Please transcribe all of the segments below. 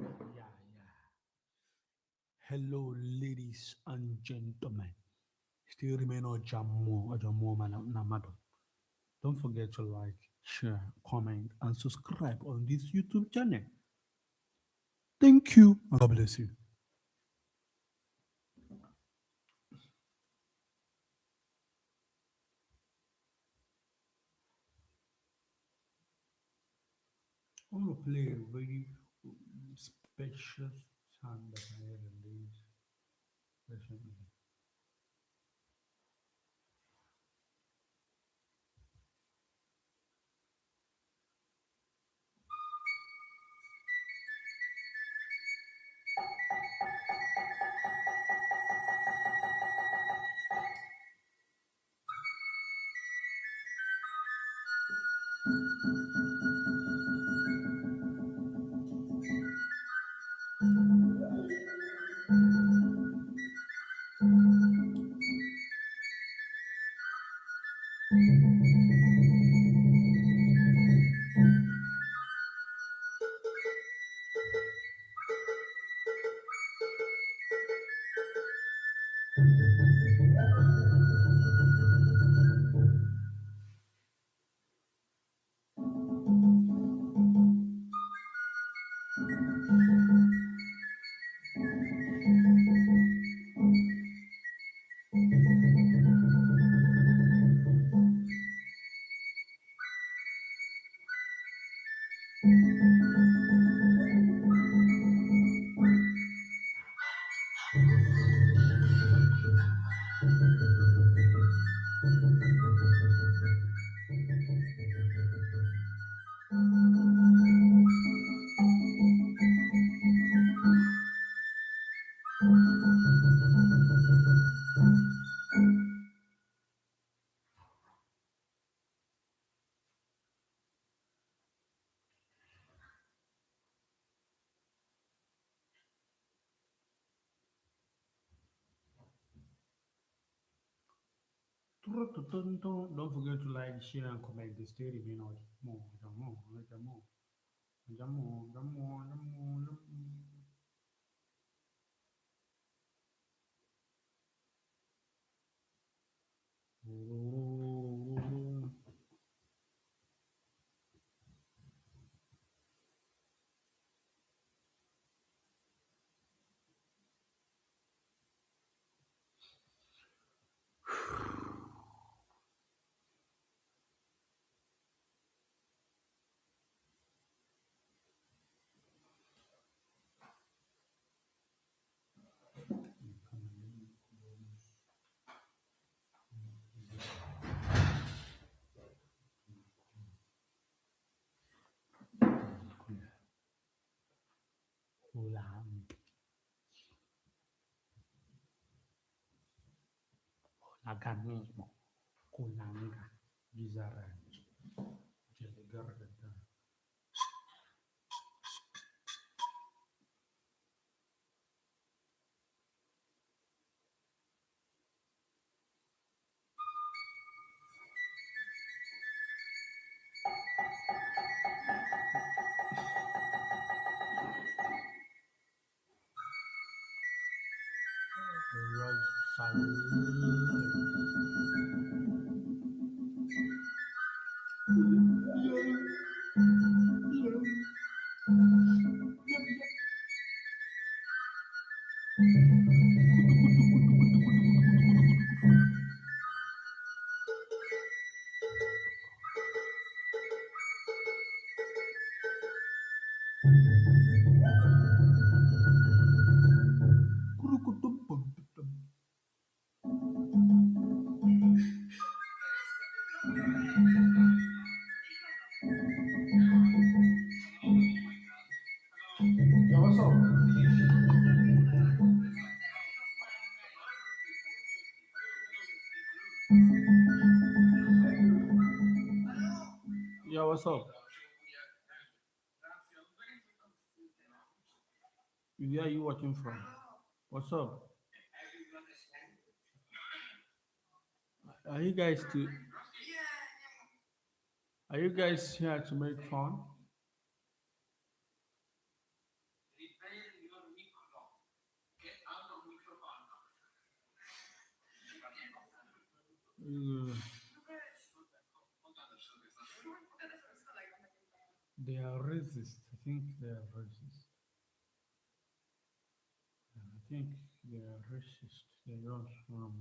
Yeah, yeah. Hello, ladies and gentlemen. Still remain Ojamo Namado. Don't forget to like, share, comment, and subscribe on this YouTube channel. Thank you. God bless you. I want to play a very special song that I released recently. Don't forget to like, share, and comment. The story remain Ojamo. Laganismo, Kunanga, Gizaraj, Jelegargata. Yeah, what's up? Yeah, what's up? Where are you watching from? What's up? Are you guys to? Are you guys here to make fun? Uh, they are racist. I think they are racist. I think they are racist. They don't want to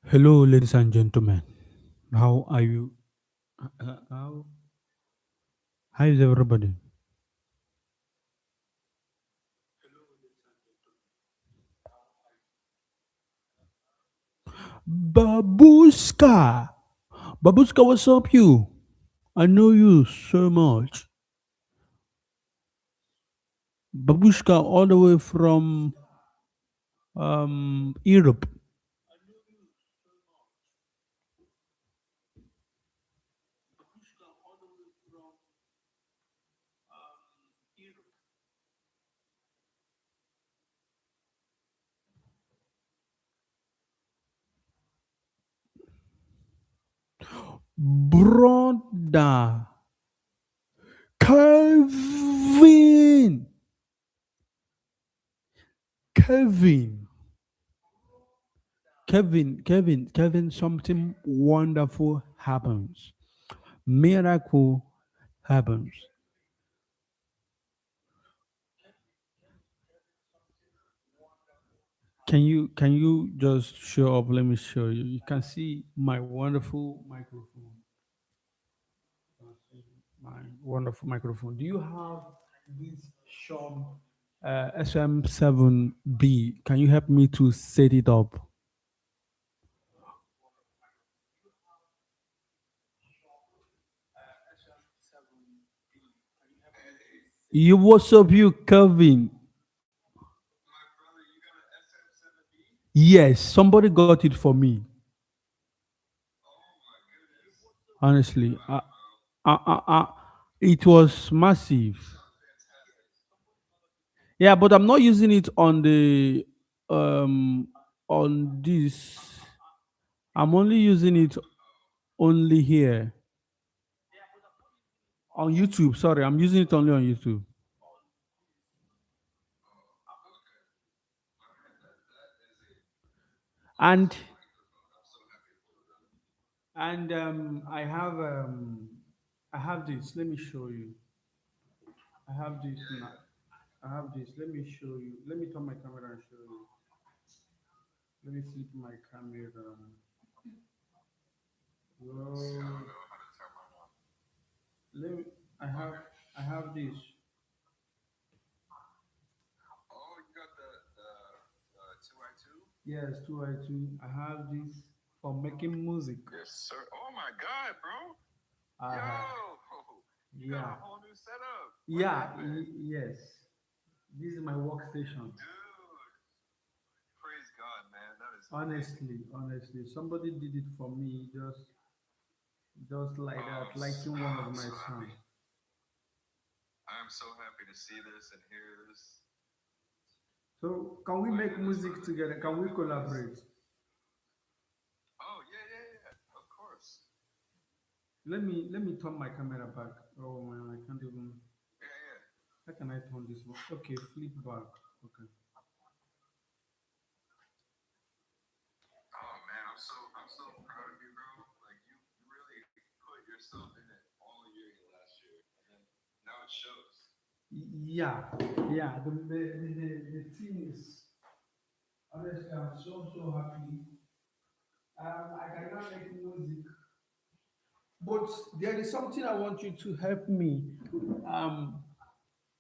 Hello, ladies and gentlemen. How are you? How is everybody? Babushka! Babushka, what's up, you? I know you so much. Babushka, all the way from Europe. Brother Kevin! Kevin! Kevin, something wonderful happens. Miracle happens. Can you just show up? Let me show you. You can see my wonderful microphone. My wonderful microphone. Do you have this Shure SM7B? Can you help me to set it up? You what's up, you Kevin? Yes, somebody got it for me. Honestly, it was massive. Yeah, but I'm not using it um on this. I'm only using it only here on YouTube. Sorry, I'm using it only on YouTube. And I have this. Let me show you. I have this now. I have this. Let me show you. Let me turn my camera and show you. Let me flip my camera. Whoa. Let me. I have. I have this. Yes, two I two. I have this for making music. Yes, sir. Oh my God, bro. You got a whole new setup. Yeah. Yes. This is my workstation. Praise God, man. That is honestly, somebody did it for me. Just like that, lighting one of my songs. So can we make music together? Can we collaborate? Let me turn my camera back. Oh man, I can't even. How can I turn this one? Okay, flip back. Okay. Yeah, yeah. The thing is, honestly, I'm so happy. I cannot make music, but there is something I want you to help me. Um,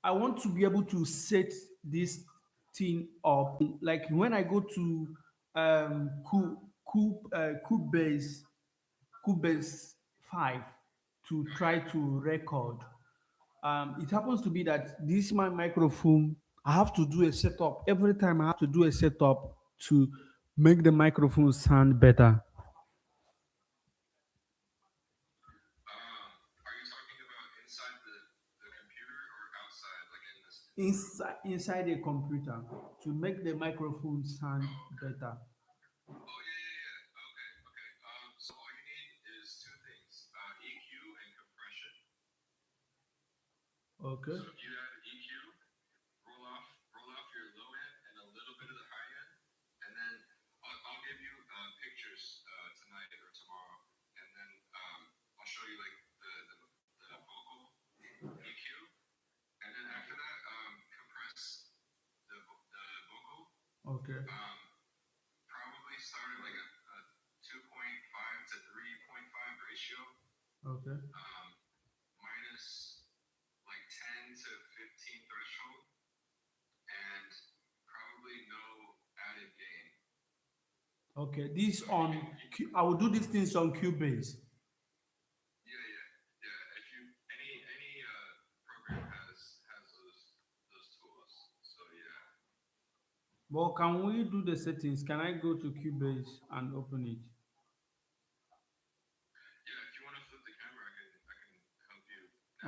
I want to be able to set this thing up. Like when I go to Cubase 5 to try to record. It happens to be that this my microphone, I have to do a setup. Every time I have to do a setup to make the microphone sound better. Inside a computer to make the microphone sound better. Okay. Okay. Okay. Okay. This on I will do these things on Cubase. Well, can we do the settings? Can I go to Cubase and open it?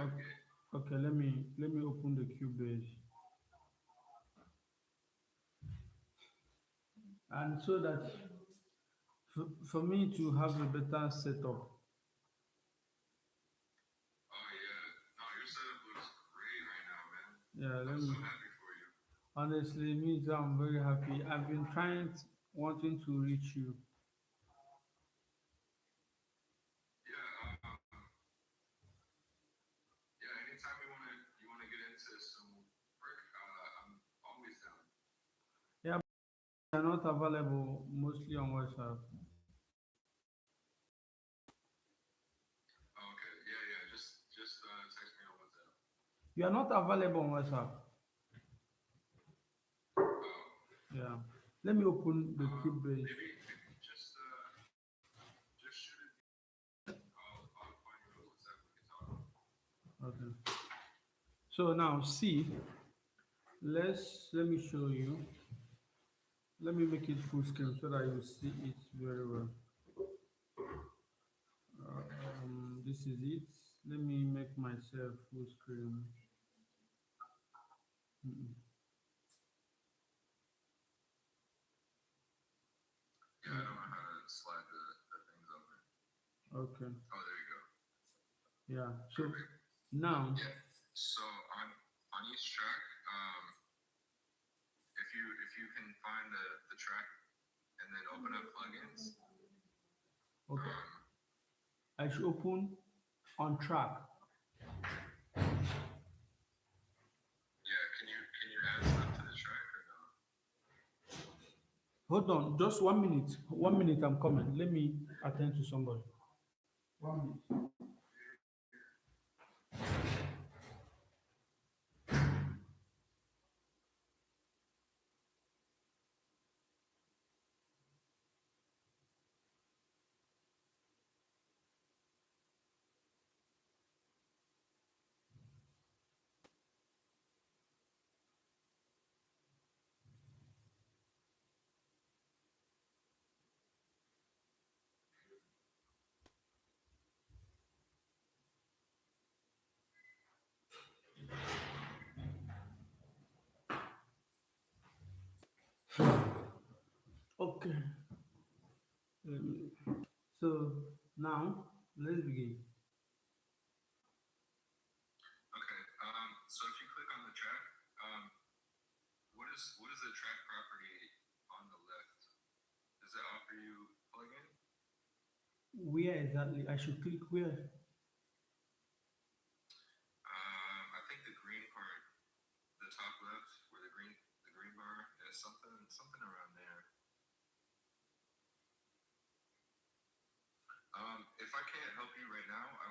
Okay. Okay, let me open the Cubase. And so that for me to have a better setup. Yeah, let me honestly me too, I'm very happy. I've been trying wanting to reach you. Yeah, but you're not available mostly on WhatsApp. You are not available on WhatsApp. Yeah. Let me open the Cubase. Okay. So now see, let me show you. Let me make it full screen so that you see it very well. This is it. Let me make myself full screen. Mm-mm. Okay. Yeah. So now, okay, I should open on track. Hold on, just 1 minute. 1 minute, I'm coming. Let me attend to somebody. 1 minute. Okay. Um, so now let's begin. Okay. So if you click on the track, um, what is the track property on the left? Does it offer you plugin? Where exactly? I should click where? I think the green part, the top left, where the green bar, is something around there. If I can't help you right now, I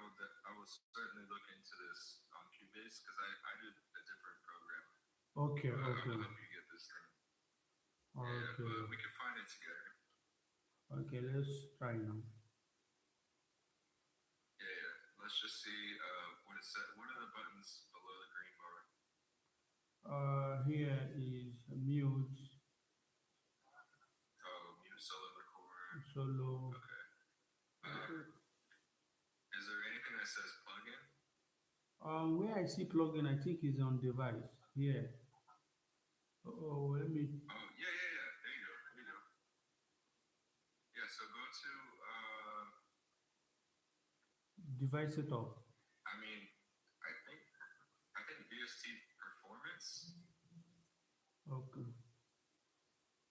will certainly look into this on Cubase because I did a different program, Okay, but I will okay, help you get this thing. Yeah, yeah, but okay, we can find it together. okay. Let's try now. Yeah, yeah. Let's just see what it said. What are the buttons below the green bar? Here is mute, Oh, mute solo record. solo. Okay. Um, is there anything that says plugin? Where I see plugin, I think is on device. Here. Oh, let me Oh, yeah, yeah, yeah. There you go. There you go. Yeah. So go to. device setup. I mean, I think VST performance Okay.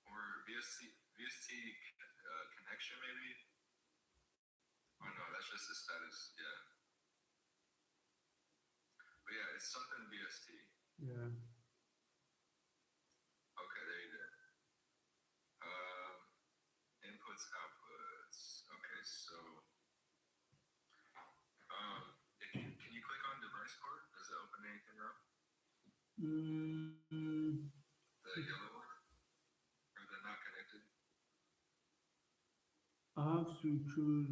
or VST connection maybe. Oh no, that's just the status. Yeah. But yeah, it's something VST. Yeah. Okay, there you go. Um, inputs, outputs. Okay, so if you can you click on device port? Does it open anything up? Mm, The yellow one or the not connected? I have to choose.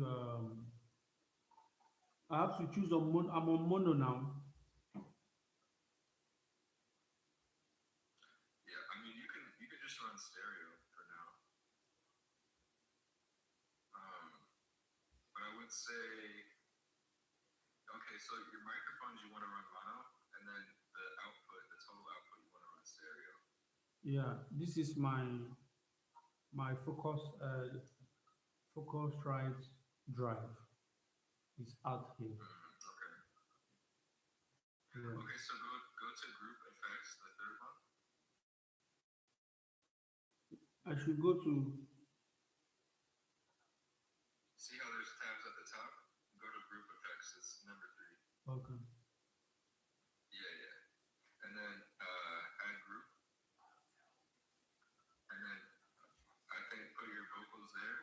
I have to choose on mono. I'm on mono now. Yeah, I mean you can just run stereo for now. But I would say okay, so your microphones you want to run mono, and then the output, the total output you want to run stereo. Yeah. This is my focus. Focusrite drive is out here. Okay. Yeah. Okay, so go to group effects, the third one. I should go to. See how there's tabs at the top? Go to group effects. It's number three. Okay. Yeah, yeah. And then add group, and then I think put your vocals there.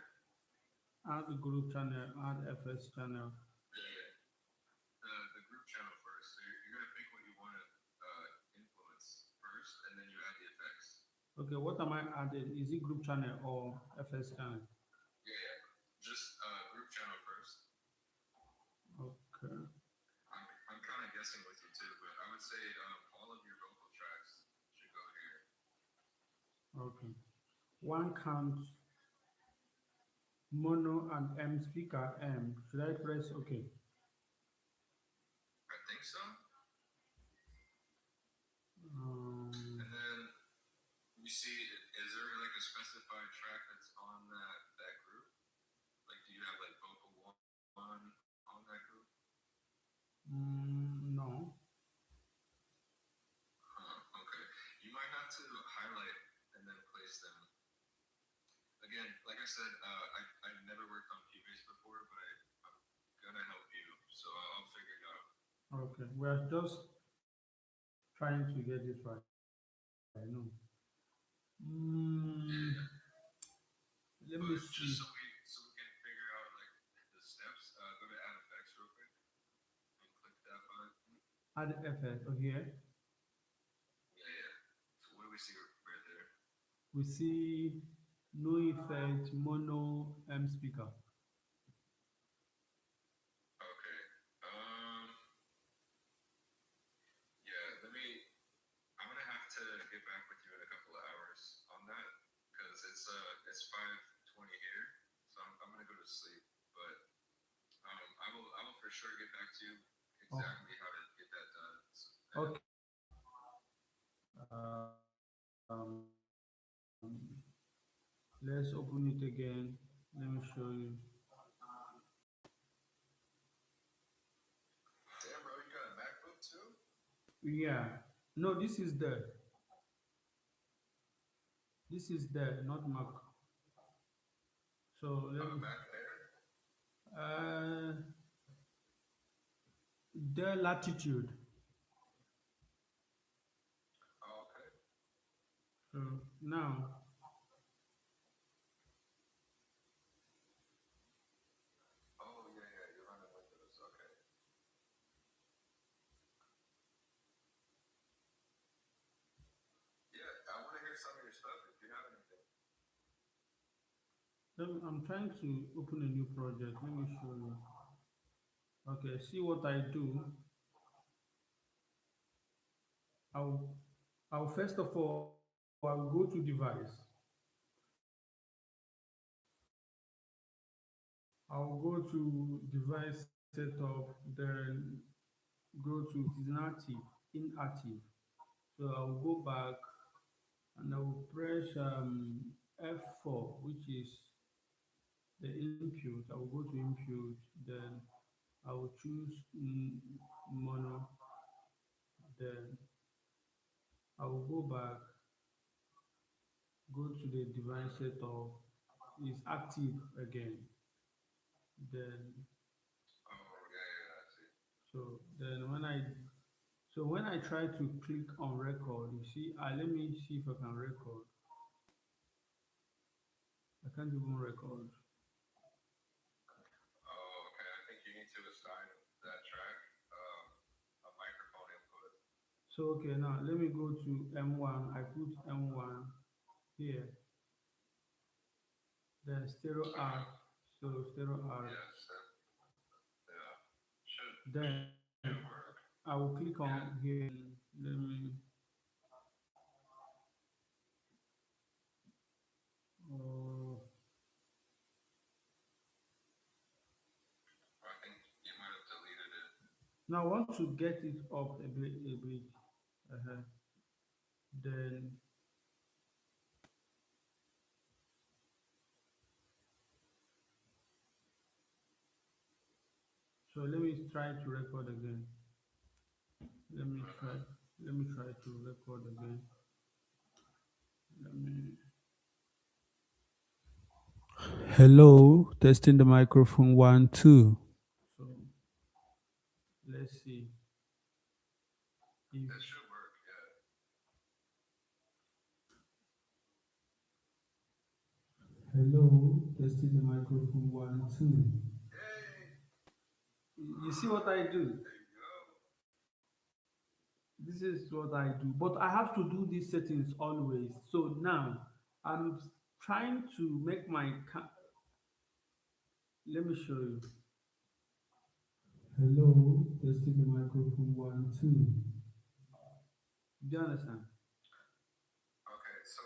Add the group channel. Add FS channel. Yeah, yeah. The group channel first. So you're gonna pick what you want to influence first, and then you add the effects. Okay. What am I adding? Is it group channel or FS channel? Yeah, yeah. Just group channel first. Okay. I'm kind of guessing with you too, but I would say all of your vocal tracks should go here. Okay. One count mono and M speaker M. Should I press OK? I think so. Um, And then you see, is there like a specified track that's on that group? Like, do you have like vocal one on that group? no. Okay. You might have to highlight and then place them. Again, like I said, I've never worked on Cubase before, but I'm gonna help you, so I'll figure it out. Okay. We are just trying to get it right. No. Yeah, Mm, yeah. let me But just see. so we can figure out like the steps, go to add effects real quick and click that button. Add FS. Oh, here Yeah, yeah. So what do we see right there? we see no effect mono M speaker. Okay. Yeah. I'm gonna have to get back with you in a couple of hours on that because it's 5:20 here, so I'm gonna go to sleep. But I will for sure get back to you Oh, exactly how to get that done. And okay. Um, let's open it again. Let me show you. Damn, bro, you got a MacBook too? Yeah. No, this is there, not Mac. So let Oh, me. Mac Air? Uh, the latitude. Oh, okay. So now, Oh, yeah, yeah, you're running Windows. Okay. Yeah, I want to hear some of your stuff if you have anything. I'm trying to open a new project. Let me show you. Okay, see what I do. I'll, I'll first of all, I'll go to device. I'll go to device setup, then go to it is inactive. So I'll go back and I will press F4, which is the input. I will go to input, then I will choose mono, then I will go back, go to the device setup, is active again. Then Oh, yeah, yeah, I see. so when I try to click on record, you see, let me see if I can record. I can't even record. Oh, okay. I think you need to assign that track a microphone input. So okay, now let me go to M1. I put M1 here, then stereo Okay. art. So stereo art. Yes. Yeah. Should Then work. I will click on Yeah. here. Let me. Uh, I think you might have deleted it. Now I want to get it up a bit. Uh-huh. Then so let me try to record again. Let me try. Let me try to record again. Let me. Hello, testing the microphone one, two. So let's see if. That should work. Yeah. Hello, testing the microphone one, two. Yay! You see what I do? There you go. This is what I do, but I have to do these settings always. So now I'm trying to make my. Let me show you. Hello, testing the microphone one, two. Do you understand? Okay, so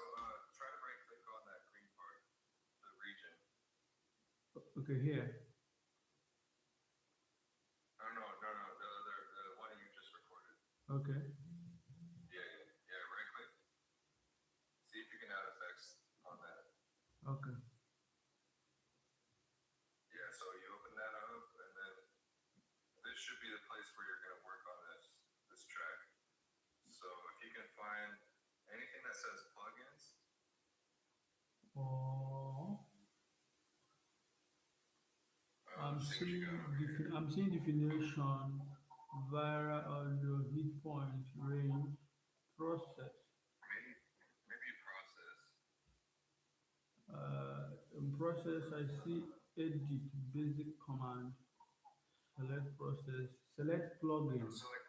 try to right click on that green part, the region. Okay, here. Oh, no, no, no, the one you just recorded. Okay, Yeah, yeah, yeah. Right click. See if you can add effects on that. okay. Yeah, so you open that up, and then this should be the place where you're going to work on this track. So if you can find anything that says plugins, Oh, I'm see what you got seeing over here. I'm seeing definition, via audio, hit point, range, process. Maybe maybe process. In process, I see edit, basic command, select process, select Oh, plugin. select.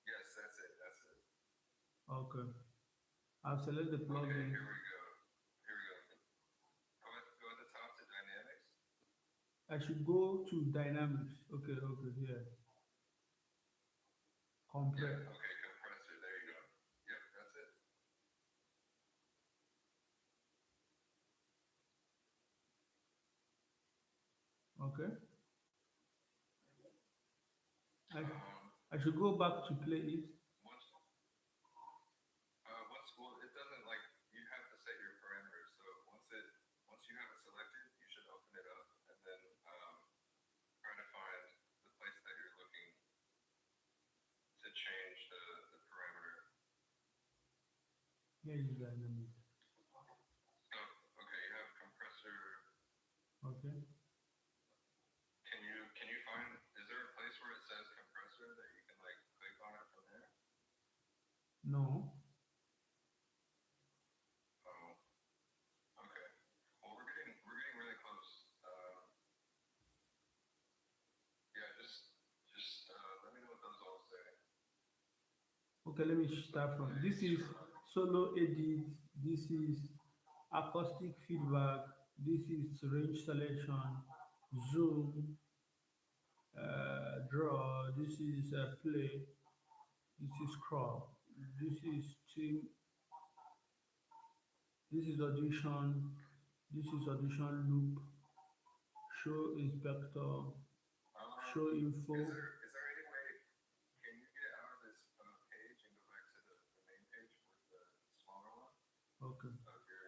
Yes, that's it. That's it. Okay, I've selected the Okay, plugin. here we go. Here we go. Go at the top to dynamics. I should go to dynamics. Okay, okay, here. Yeah. Compress. Okay, compressor. There you go. Yep, that's it. Okay. I, Um, I should go back to play it. once well, it doesn't like you have Yeah, you got them. Oh, okay. You have compressor. Okay. Can you find? Is there a place where it says compressor that you can like click on it from there? No. Oh, okay. Well, we're getting really close. Yeah, just let me know what those all say. Okay, let me So start from. play, This is strum. solo edit. This is acoustic feedback. This is range selection, zoom, draw. This is play. This is crop. This is team. This is audition. This is audition loop. Show inspector. Show Is info. there any way? Can you get out of this page and go back to the main page with the smaller one Okay. of your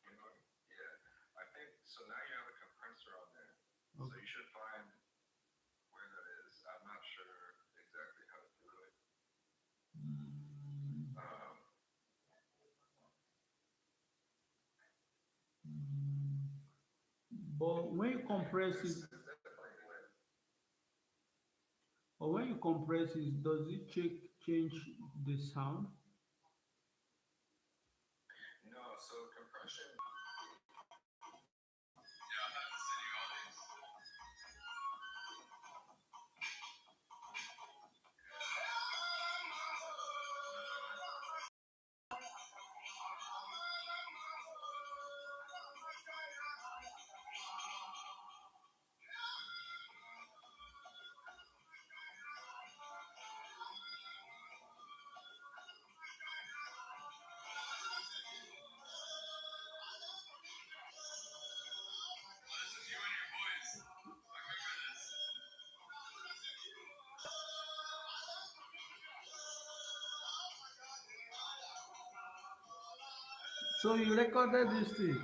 you know? Yeah, I think so. Now you have a compressor on there, so Okay. you should find where that is. I'm not sure exactly how to do it. Mm, Um, mm. But when you compress it, there's definitely a way. or when you compress it, does it change the sound? No, so compression. Yeah, I'm not sitting on these. This is you and your voice. I remember this. So you recorded this thing.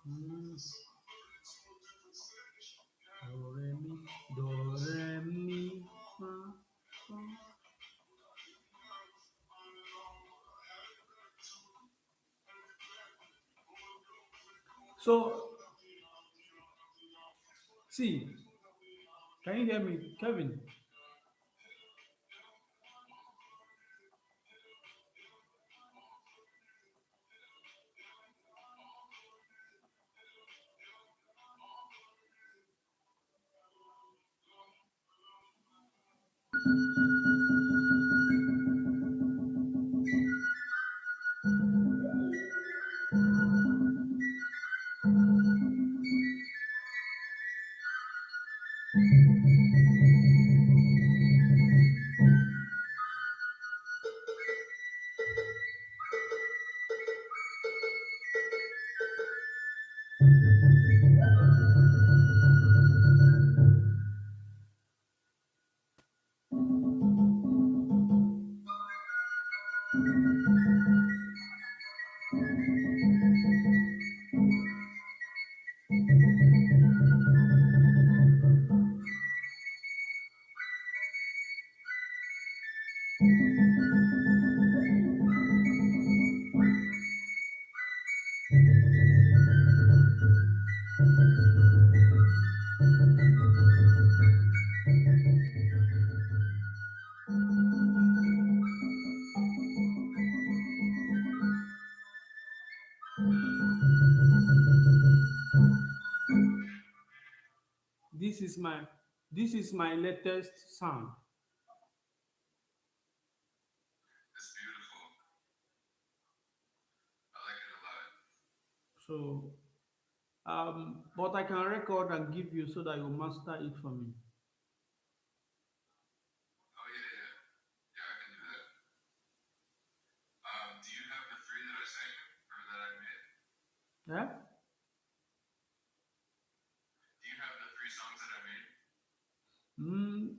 Mm. Do re mi, do re mi, fa, fa. So see, can you hear me, Kevin? this is my latest sound. It's beautiful. I like it a lot. So but I can record and give you so that you master it for me. Oh yeah, yeah, yeah. I can do that. Do you have the three that I sang or that I made? Yeah. Do you have the three songs that I made?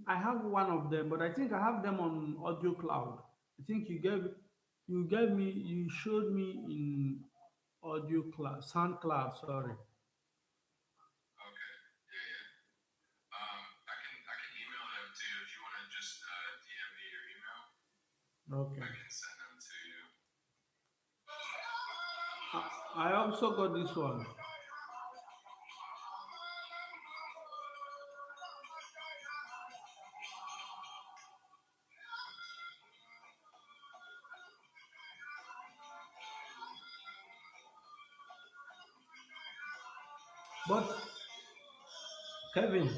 I have one of them, but I think I have them on Audio Cloud. I think you showed me in Audio Cloud, SoundCloud. Sorry. Okay. Yeah, yeah. I can email them to you if you want to just DM me your email. Okay. I can send them to you. I also got this one. But Kevin,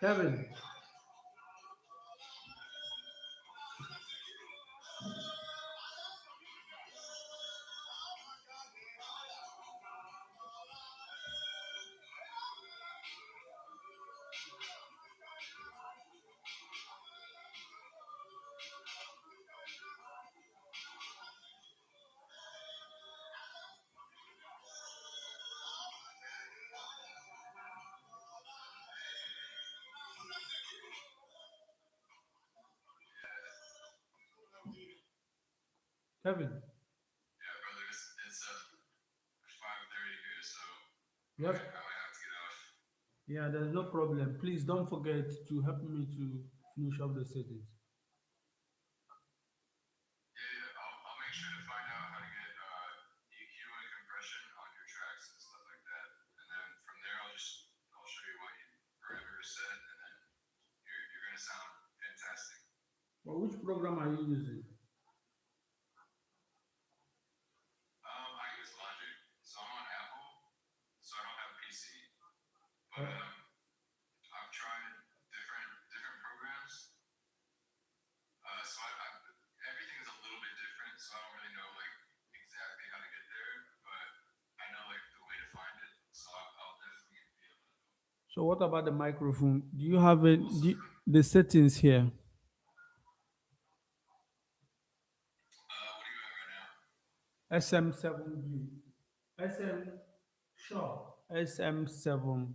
Kevin, Kevin. Yeah, brother. It's 5:30 here, so Yes. I might have to get off. Yeah, there's no problem. Please don't forget to help me to finish up the settings. Yeah, yeah. I'll make sure to find out how to get EQ and compression on your tracks and stuff like that, and then from there I'll show you what you parameters set, and then you're gonna sound fantastic. But which program are you using? I use Logic, so I'm on Apple, so I don't have a PC, but Uh, I've tried different programs. So everything is a little bit different, so I don't really know like exactly how to get there, but I know like the way to find it, so I'll definitely be able to know. So what about the microphone? Do you have We'll the settings here? what do you have right now? SM7B. SM Sure. SM7B.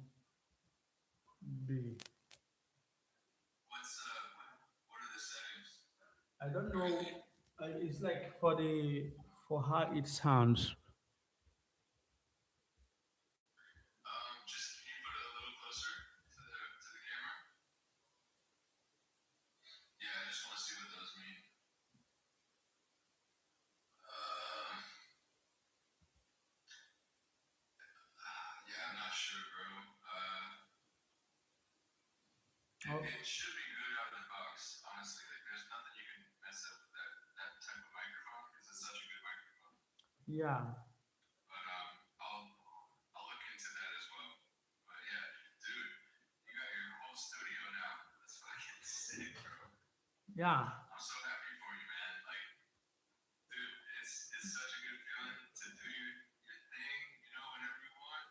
What are the settings? I don't know. Everything. It's like for how it sounds. Just can you put it a little closer to the camera? Yeah, I just want to see what those mean. Yeah, I'm not sure, bro. Oh, It should be good out of the box, honestly. Like, there's nothing you can mess up with that type of microphone because it's such a good microphone. yeah. But I'll look into that as well. But yeah, dude, you got your whole studio now. That's fucking sick, bro. Yeah. I'm so happy for you, man. Like, dude, it's such a good feeling to do your thing. Whenever you want,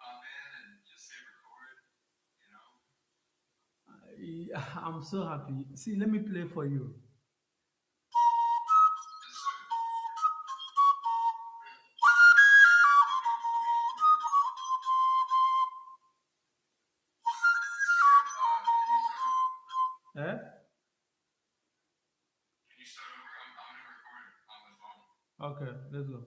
pop in and just hit record. You know. I'm so happy. See, let me play for you. Yes, sir. Eh? Can you start over? I'm gonna record on the phone. Okay, let's go.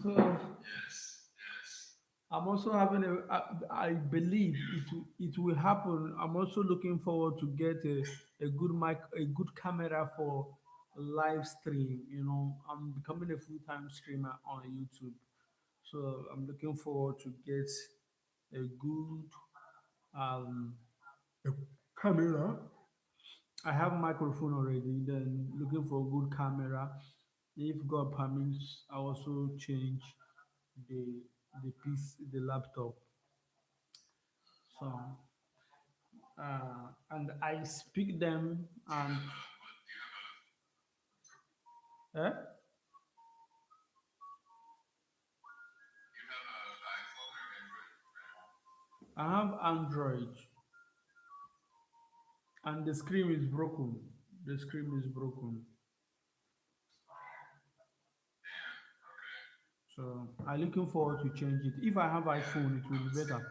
So Yes, yes. I'm also having I believe Beautiful. it will happen. I'm also looking forward to get a good mic, a good camera for live stream. You know, I'm becoming a full time streamer on YouTube, so I'm looking forward to get a good um a camera. I have a microphone already. Then looking for a good camera. If God permits, I also change the the laptop. So and I speak them Do you and have a what? Do you have a eh? you have a iPhone or Android right now? I have Android and the screen is broken. The screen is broken. Damn. Okay. So I'm looking forward to change it. If I have Yeah, iPhone, it will I be would say. better. Yeah,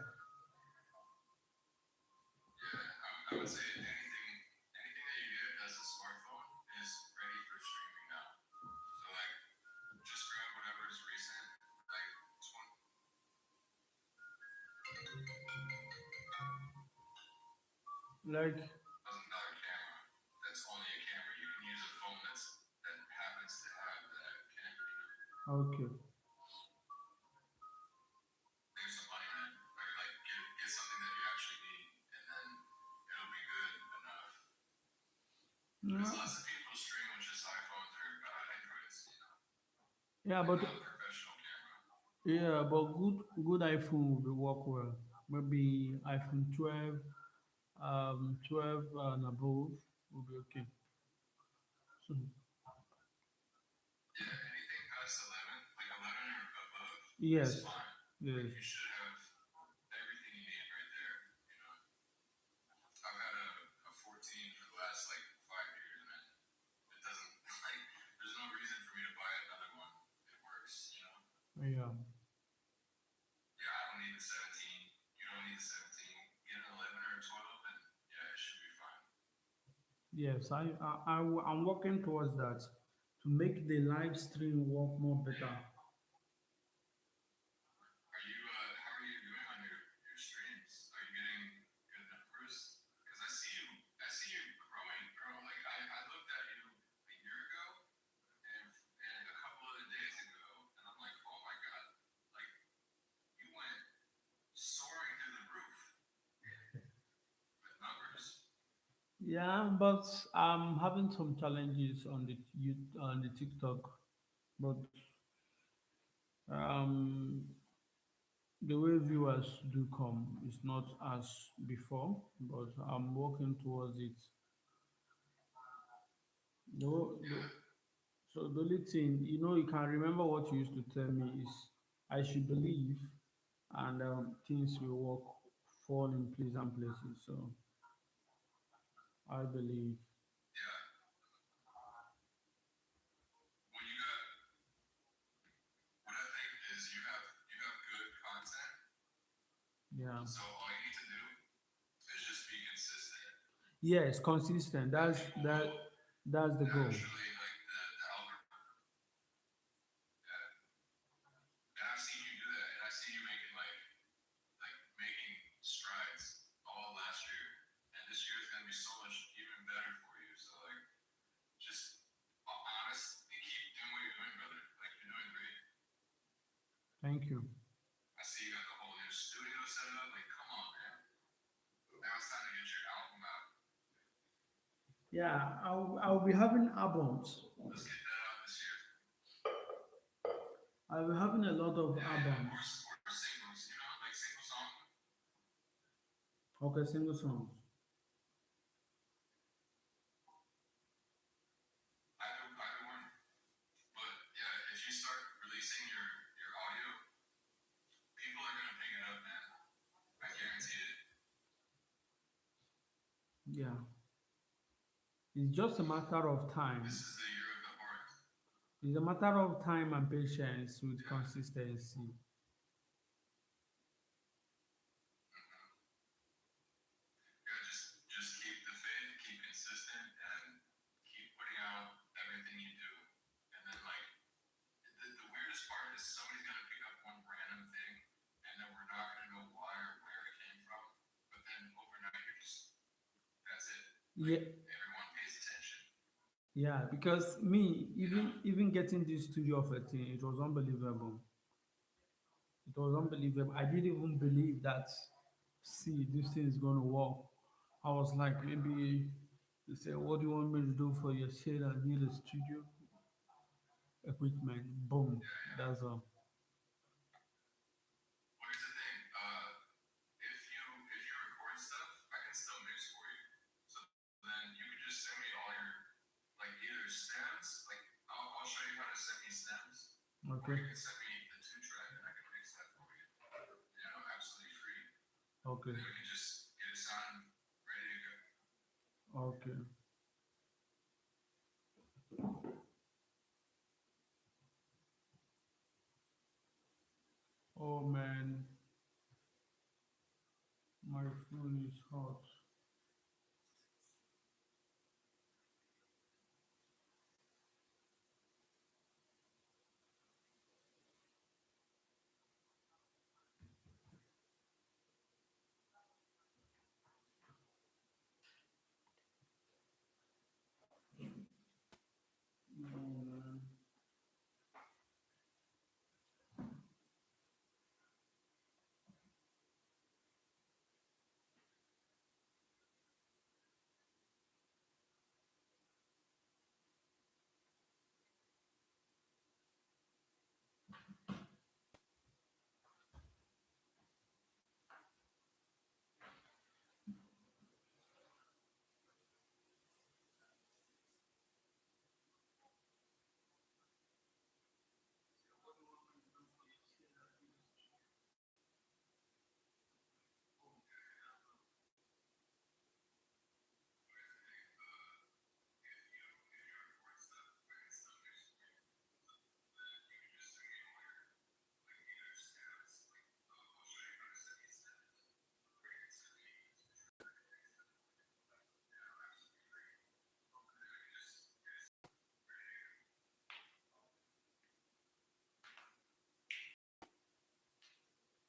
I would say anything that you get as a smartphone is ready for streaming now. So like, just grab whatever is recent. Like, 20, Like $1,000 camera. That's only a camera. You can use a phone that happens to have that camera. okay. Save some money, man. Like get something that you actually need, and then it'll be good enough. Yeah, Because lots of people stream with just iPhones or Androids, yeah, like but not a professional camera. good iPhone will work well. Maybe iPhone 12, 12 and above will be okay. So, Yeah, anything past 11, like 11 or above, is yes, fine. Like yes. you should have everything you need right there. I've had a 14 for the last like 5 years, and it doesn't like. There's no reason for me to buy another one. It works. Yeah. Yeah, I don't need the 17. You don't need the 17. Get an 11 or a 12, and yeah, it should be fine. Yes, I'm working towards that to make the live stream work more better. Yeah. How are you doing on your streams? Are you getting good numbers? Because I see you growing, bro. Like I looked at you a year ago and a couple of days ago, and I'm like, oh my god, like you went soaring through the roof with numbers. Yeah, but I'm having some challenges on on the TikTok, but um, the way viewers do come is not as before. But I'm working towards it. The, o- the, Yeah, so the only thing, you can remember what you used to tell me is I should believe, and things will work, fall in pleasant places. So I believe. yeah. When you got what I think is you have good content, Yeah. so all you need to do is just be consistent, Yes, consistent. and That's people that. will That's the goal. naturally like the algorithm. Yeah. And I've seen you do that, and I've seen you making strides all last year, and this year is gonna be so much even better for you. So like, just honestly keep doing what you're doing, brother. Like you're doing great. Thank you. I see you got the whole new studio set up. Like, come on, man. Now it's time to get your album out. Yeah, I'll be having albums. Let's get that out this year. I'll be having a lot of Yeah, yeah. albums. Or singles, like single song. Okay, single songs. Either one. But yeah, if you start releasing your audio, people are gonna pick it up, man. I guarantee it. Yeah, it's just a matter of time. This is the year of the heart. It's a matter of time and patience with Yeah. consistency. Yeah, just keep the faith, keep consistent, and keep putting out everything you do. And then like the weirdest part is somebody's gonna Yeah, everyone pays attention. yeah. Because me, even getting this studio of a thing, it was unbelievable. It was unbelievable. I didn't even believe that. See, this thing is gonna work. I was like, maybe they say, "What do you want me to do for your shit?" I need a studio equipment. Boom. Yeah, yeah. That's all. Well, here's the thing. If you record stuff, I can still mix for you. So then you can just send me all your like either stems, like I'll show you how to send me stems, or you Okay. can send me the two track and I can mix that for you. Absolutely free. And Okay. then we can just get a sound ready to go. Okay. Oh man, my phone is hot. Oh man. If you record stuff, I can still mix for you. Then you can just send me all your like either stems, like I'll show you how to send me stems, or you can send me two track and mix that for you. Absolutely free. And then we can just get a sound ready to go.